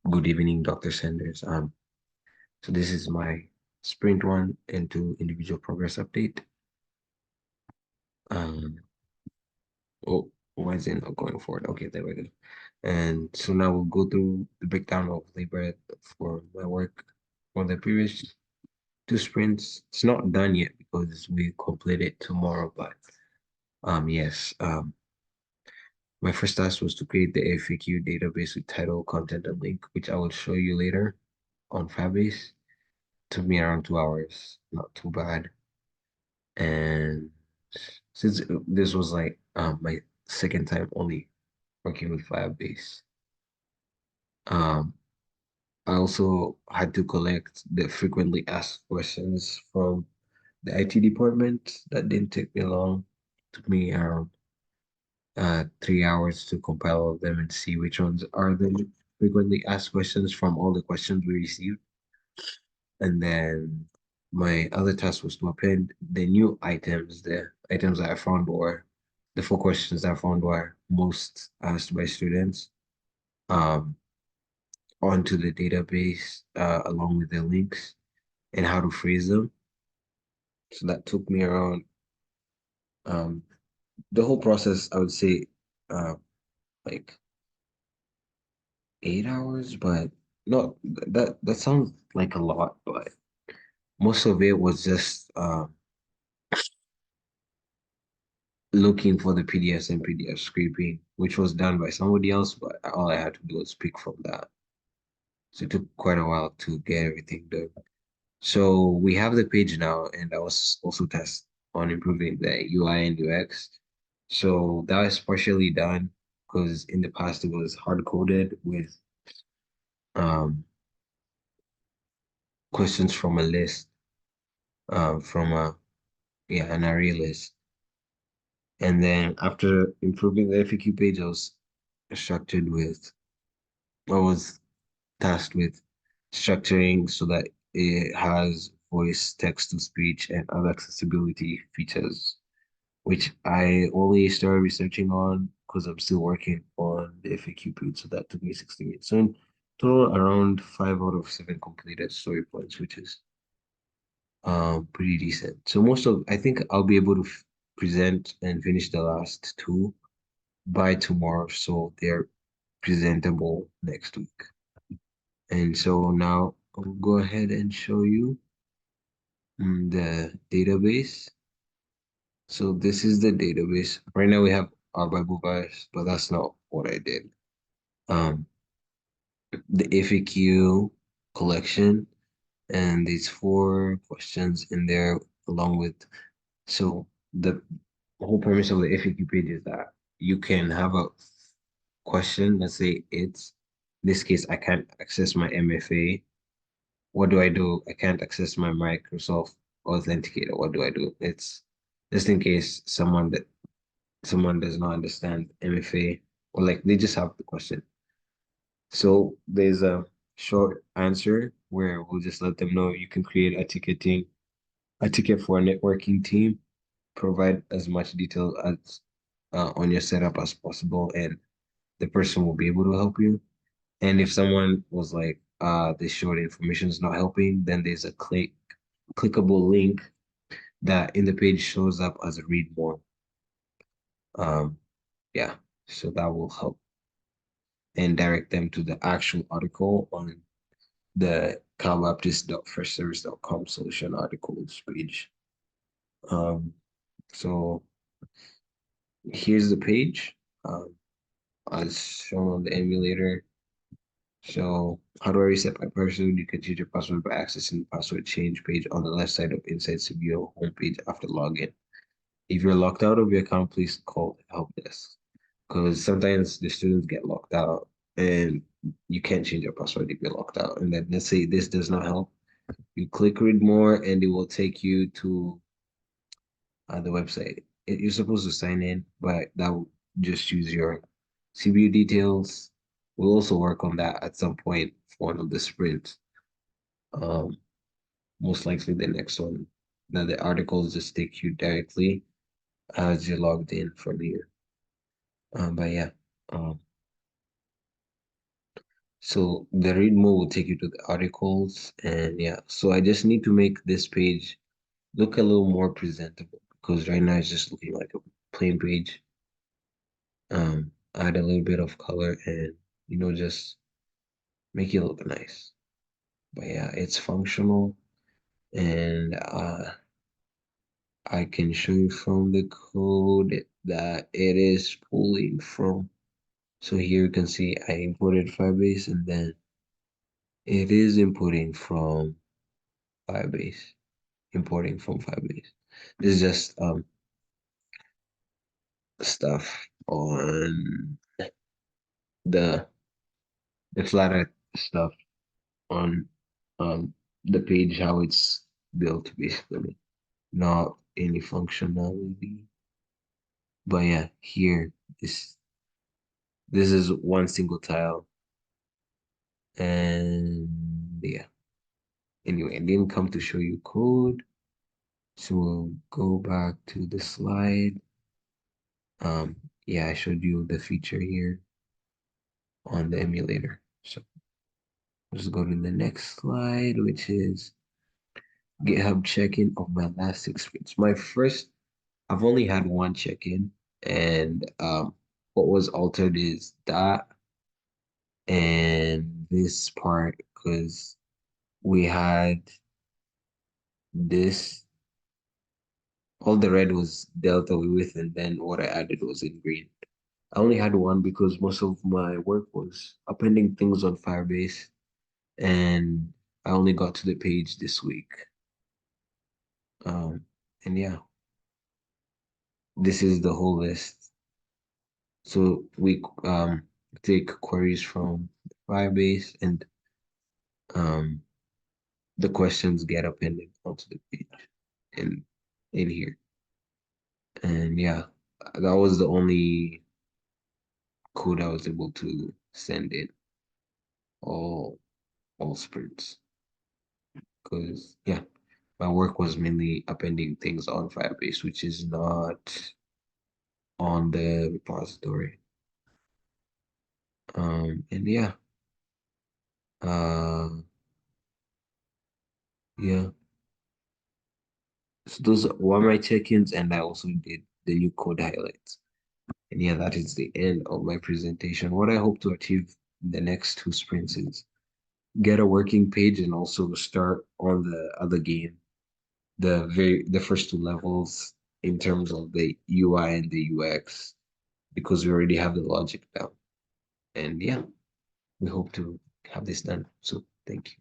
Good evening, Dr. Sanders. So this is my sprint one into individual progress update. Um, oh, why is it not going forward? Okay, there we go. And so now we'll go through the breakdown of labor for my work for the previous two sprints. It's not done yet because we complete it tomorrow, but yes. My first task was to create the FAQ database with title, content, and link, which I will show you later on Firebase. Took me around 2 hours, not too bad. And since this was like my second time only working with Firebase, um, I also had to collect the frequently asked questions from the IT department. That didn't take me long. Took me around 3 hours to compile all of them and see which ones are the frequently asked questions from all the questions we received. And then my other task was to append the new items, the items that I found were the four questions I found were most asked by students um, onto the database along with the links and how to phrase them. So that took me around um, the whole process, I would say uh, like 8 hours, but no, that sounds like a lot, but most of it was just looking for the PDFs and PDF scraping, which was done by somebody else, but all I had to do was pick from that. So it took quite a while to get everything done. So we have the page now, and I was also tasked on improving the UI and UX. So that is partially done because in the past it was hard coded with um, questions from a list, from a an array list. And then after improving the FAQ page, structured with I was tasked with structuring so that it has voice, text to speech, and other accessibility features, which I only started researching on because I'm still working on the FAQ page. So that took me 60 minutes. So in total, around 5 out of 7 completed story points, which is pretty decent. So I think I'll be able to present and finish the last two by tomorrow, so they're presentable next week. And so now I'll go ahead and show you the database. So this is the database. Right now we have our Bible verse, but that's not what I did. Um, the FAQ collection, and these four questions in there, along with so the whole premise of the FAQ page is that you can have a question. Let's say it's in this case, I can't access my MFA. What do I do? I can't access my Microsoft Authenticator. What do I do? It's just in case someone does not understand MFA or like they just have the question. So there's a short answer where we'll just let them know you can create a ticket for a networking team, provide as much detail as on your setup as possible, and the person will be able to help you. And if someone was like, this short information is not helping, then there's a clickable link that in the page shows up as a read more. Um, yeah, so that will help and direct them to the actual article on the calbaptist.firstservice.com solution articles page. Um, so here's the page as shown on the emulator. So how do I reset my password? You can change your password by accessing the password change page on the left side of Inside CBO homepage after login. If you're locked out of your account, please call the help desk because sometimes the students get locked out and you can't change your password if you're locked out. And then let's say this does not help. You click read more and it will take you to the website. You're supposed to sign in, but that will just use your CBU details. We'll also work on that at some point for one of the sprints. Um, Most likely the next one. Now the articles just take you directly as you're logged in from here. But yeah. Um, So the read mode will take you to the articles, and yeah, so I just need to make this page look a little more presentable because right now it's just looking like a plain page. Add a little bit of color and just make it look nice. But yeah, it's functional, and I can show you from the code that it is pulling from. So here you can see I imported Firebase, and then it is inputting from Firebase, importing from Firebase. This is just stuff on the the flatter stuff on the page, how it's built basically, not any functionality. But yeah, here this is one single tile, and yeah. Anyway, I didn't come to show you code, so we'll go back to the slide. Yeah, I showed you the feature here on the emulator. So let's go to the next slide, which is GitHub check-in of my last experience. I've only had one check-in, and what was altered is that and this part because we had this, all the red was dealt away with, and then what I added was in green. I only had one because most of my work was appending things on Firebase, and I only got to the page this week. And yeah, this is the whole list. So we take queries from Firebase, and um, the questions get appended onto the page in here. And yeah, that was the only code I was able to send in all sprints because yeah, my work was mainly appending things on Firebase, which is not on the repository. And yeah, uh, yeah. So those were my check-ins, and I also did the new code highlights. And yeah, that is the end of my presentation. What I hope to achieve in the next two sprints is get a working page and also start on the other game, the first two levels in terms of the UI and the UX, because we already have the logic down. And yeah, we hope to have this done. So thank you.